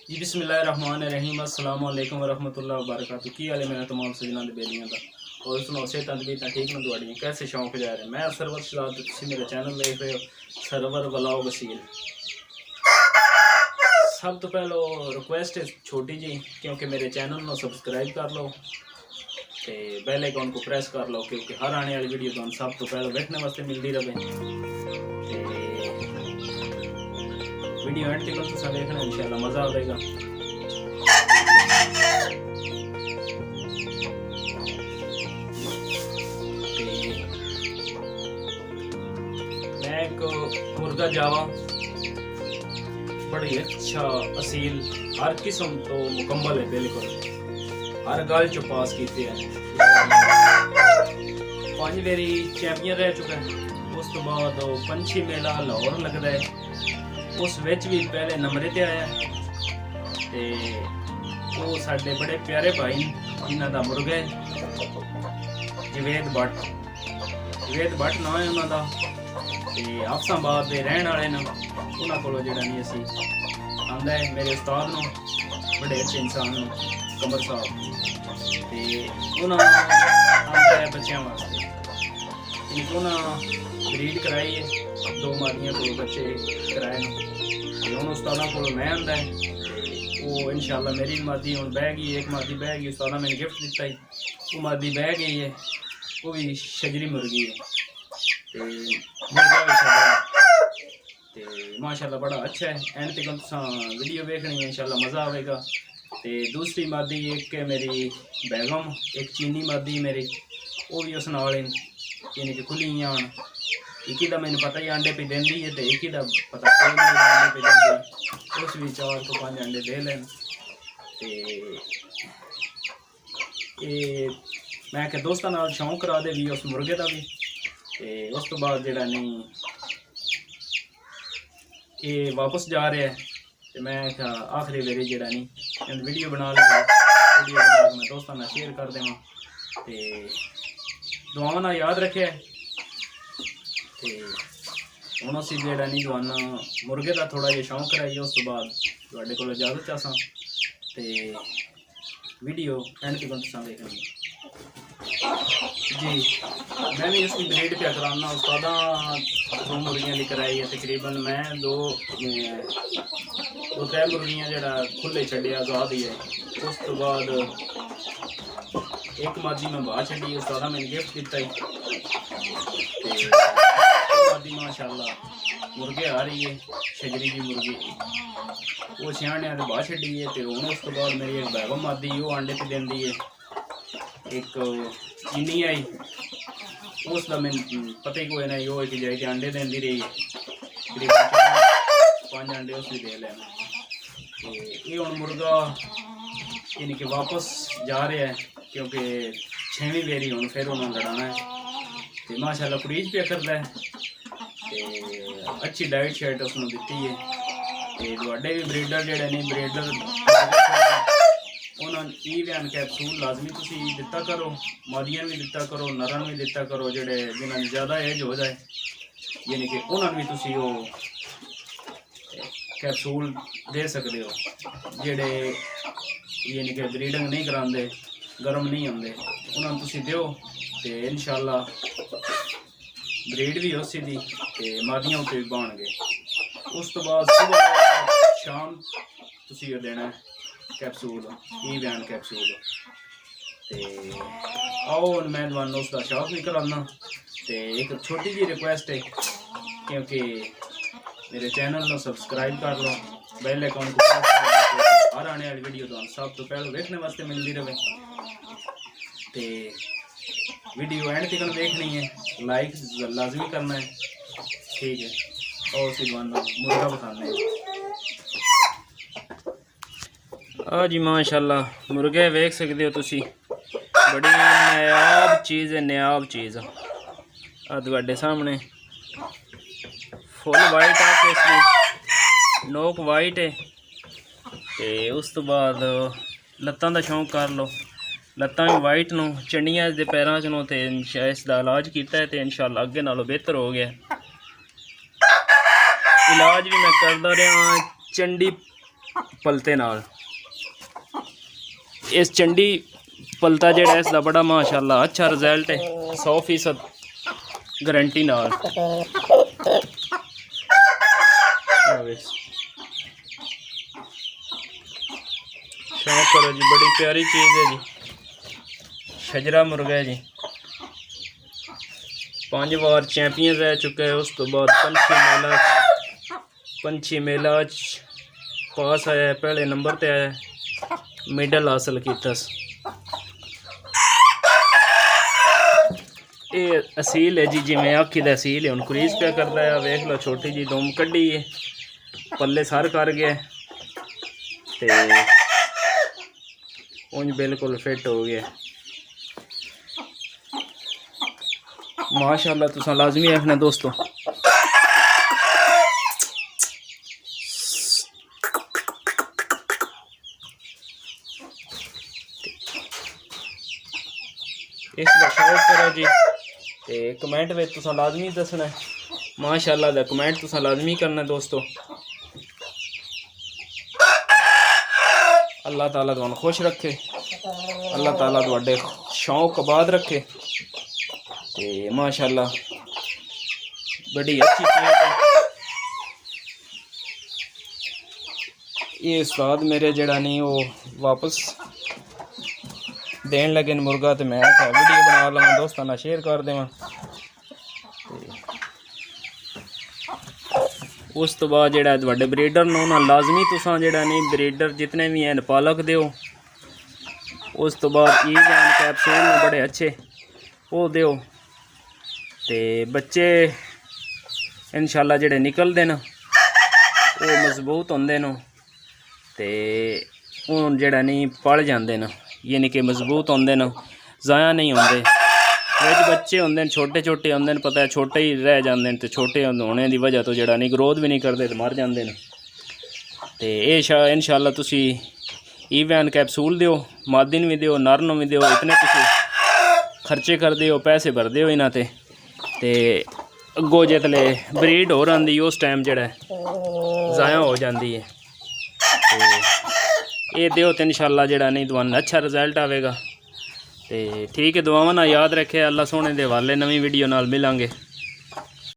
जी बिस्मिल्लाहिर्रहमानिर्रहीम अस्सलाम वालेकुम वरहमतुल्लाहि वबरकातुहू। की हाल है मेरा तमाम सजना दे बेलियां दा और सुनो सेहतां तबीयतां ठीक न तुहाड़ियां कैसे शौक जा रहे। मैं सरवर शराब ते तुसीं मेरा चैनल देख रहे हो सरवर व्लॉग सील। सब तो पहलो रिक्वेस्ट है छोटी जी, क्योंकि मेरे चैनल को सब्सक्राइब कर लो ते बेल आइकन को प्रेस कर लो, क्योंकि हर आने वाली वीडियो तुहानू सब तो पहले देखने वास्ते मिलती रहे। वीडियो एंड तक तुम देखना, इंशाल्लाह मज़ा आएगा। मैं एक मुर्गा जावा बड़ी अच्छा असील हर किस्म तो मुकम्मल है, बिल्कुल हर गल चो पास किए हैं। 5 बारी चैंपियन रह चुका है। उस तो बाद पंछी मेला लाहौर लगता है, उस विच भी पहले नंबर ते आया ते वो साडे बड़े प्यारे भाई जिन्हों का मुर्गा है जवेद भट्ट नाम है उन्हों का। हफ्साबाद के रहने वाले ने उन्होंने को जरा नहीं असी आंदा है मेरे उस्ताद नो, बड़े अच्छे इंसान नो कमर साहब। तो उन्होंने आंदा है बच्चों वास्ते, उन्होंने ब्रीड कराई है 2 मादियाँ को बच्चे कराए न। हूँ उस्तादा को मैं आंदा है वो इंशाल्लाह मेरी मादी हूँ बह गई, एक मादी बह गई, उस्तादा मैंने गिफ्ट दिता है वो मादी बह गई है, वो भी शजरी मुर्गी है तो मुर्गा भी शजरा तो माशाल्लाह बड़ा अच्छा है। एंड तक तुम वीडियो देखनी है, इंशाल्लाह मज़ा आएगा। तो दूसरी मादी एक है मेरी बैगम, एक चीनी मादी मेरी वो भी उस नाल यानी कि खुली आन। एक ही मैंने पता ही अंडे पे देंदी है, तो एक ही पता अंडे पे देंदी, उस भी 4 तो 5 अंडे दे लें। ये मैं क्या दोस्तों नाल शौक करा दे भी उस मुर्गे का भी। तो उस तो बाद जरा नहीं ये वापस जा रहा है, तो मैं क्या आखिरी बारी जरा नहीं वीडियो बना लगा, वीडियो बना मैं दोस्तों नाल शेयर कर देव। तो दुआवां नाल याद रखे। हूँ असी जो नहीं दुआना मुर्गे का थोड़ा जिहा शौक कराइए, उस तो बाद तुहाडे कोल इजाजत चाहसा तो वीडियो एंड तक तुसां देखनी जी। मैं भी इसकी ब्रीड पे कराना, उस्तादा 2 मुर्गियां दी कराई है तकरीबन। मैं 2-3 मुर्गियां जरा खुले छड़े आज़ाद ही है। उस तो बाद एक मादी मैं बाहर छड़ी, उस्तादा मैंने गिफ्ट दिता ही मादी माशाल्लाह मुर्गे आ रही है शजरी की मुर्गी, वो सियाने तो बाहर छड़ी है। तो हूँ उस तो बाद मेरी एक बैगम मादी वो अंडे पे देंदी है, एक चीनी आई उसका मैंने पता ही कोई ना, वो एक जाए अंडे देंदी रही है तकरीबन 5 अंडे उस भी दे लेना। तो ये हूँ मुर्गा यानी कि वापस जा रहा है, क्योंकि 6वीं बारी हूँ फिर उन्होंने लड़ाना है। तो माशाल्लाह कुरीज पे करता है, तो अच्छी डाइट शाइट उसने दी है। तो तुहाडे भी ब्रीडर जोड़े नहीं ब्रीडर उन्होंने ई वैन कैप्सूल लाजमी तुसी दिता करो, मादियां भी दिता करो, नरन भी दिता करो, जोड़े जिन्होंने ज़्यादा एज हो जाए यानी कि उन्होंने भी तुसी वो कैप्सूल दे सकते हो। जोड़े यानी कि ब्रीडिंग नहीं कराते, गर्म नहीं होंगे, उन्होंने तुसी दियो तो इंशाल्लाह ब्रीड भी उसी दी ते मादियां उत्ते भी बन गए। उस तो बाद सुबह शाम तुसी देना है कैप्सूल ई वैन कैप्सूल। तो आओ मैं तुहानू उसका शौक भी कराना। तो एक छोटी जी रिक्वेस्ट है, क्योंकि मेरे चैनल को सब्सक्राइब कर लो, बेल आइकन को प्रेस कर लो, हर आने वाली वीडियो तुहानू सब तो पहले देखने वास्ते मिलती रहे। तो वीडियो एंड तक देखनी है, लाइक लाजमी करना है, ठीक है। और फिर मुर्गा बताने आ जी माशाल्लाह मुर्गे वेख सकते हो तुसी, बड़ी नायाब चीज़ है, नायाब चीज़ आ तुहाडे सामने फुल वाइट है, इसकी नोक वाइट है। तो उस तो बाद लत्तां दा शौक कर लो, लत्तां भी वाइट नो, चंडियां दे पैरां च नो, ते इसका इलाज किया है तो इंशाल्लाह अगे नालों बेहतर हो गया। इलाज भी मैं करता रहा, चंडी पलते नाल। इस चंडी पलता जेड़ा इसका बड़ा माशाल्लाह अच्छा रिजल्ट है, 100% गारंटी नाल। शौक करो जी, बड़ी प्यारी चीज़ है जी। शजरा मुर्गा है जी, 5 बार चैंपियन रह चुका है। उस तो बाद पंछी मेला पास आया, पहले नंबर ते आया, मेडल हासिल किया। ये असील है जी, जिमें आखी दा असील है। हुण क्रीज पे करता है, वेख लो छोटी जी दुम कड्डी है, पल्ले सर कर गया ते उंज बिल्कुल फिट हो गया माशाल्लाह। तुसां लाजमी आखना दोस्तों। इसका शौक करो जी ते कमेंट में तुसां लाजमी दसना है माशाल्लाह दा कमेंट तुसां लाजमी करना दोस्तों। अल्लाह ताला तुहानू खुश रखे, अल्लाह ताला तुहाडे शौक आबाद रखे ते माशाल्लाह बड़ी अच्छी चीज़ है। ये उस्ताद मेरे जड़ा नहीं वो वापस देन लगे मुर्गा, तो मैं वीडियो बना लवां दोस्तों ना शेयर कर देवां। उस तो बाद जेड़ा तुहाडे ब्रीडर नूं ना लाजमी तुसां जेड़ा नहीं ब्रीडर जितने भी हैं पालक दिओ। उस तो बाद ईवैन कैप्सूल ने बड़े अच्छे वो दिओ ते बच्चे इंशाल्लाह जेड़े निकलदे न वो मजबूत होंदे न ते हुण जेड़ा नहीं पल जांदे न, यानी कि मजबूत होंदे न, ज़ाया नहीं होंदे। विच बच्चे होंदे न छोटे छोटे होंदे न, पता है छोटे ही रह जांदे न ते छोटे होने की वजह तो जेड़ा नहीं ग्रोथ भी नहीं करते तो मर जांदे न। ते इंशाल्लाह तुसी ईवैन कैप्सूल दिओ, मादिन भी दिओ, नर नूं भी दिओ। इतने तुसी खर्चे कर दिओ, पैसे भर दिओ इन्हां ते अगों जितले ब्रीड होर आंदी उस टाइम जेड़ा ज़ाया हो जाती है। तो ये दिओ तो इंशाल्लाह जेड़ा नहीं तुहानू अच्छा रिजल्ट आवेगा। तो ठीक है, दुआवां नाल याद रखे। अल्लाह सोहने दे हवाले नवीं वीडियो नाल मिलांगे।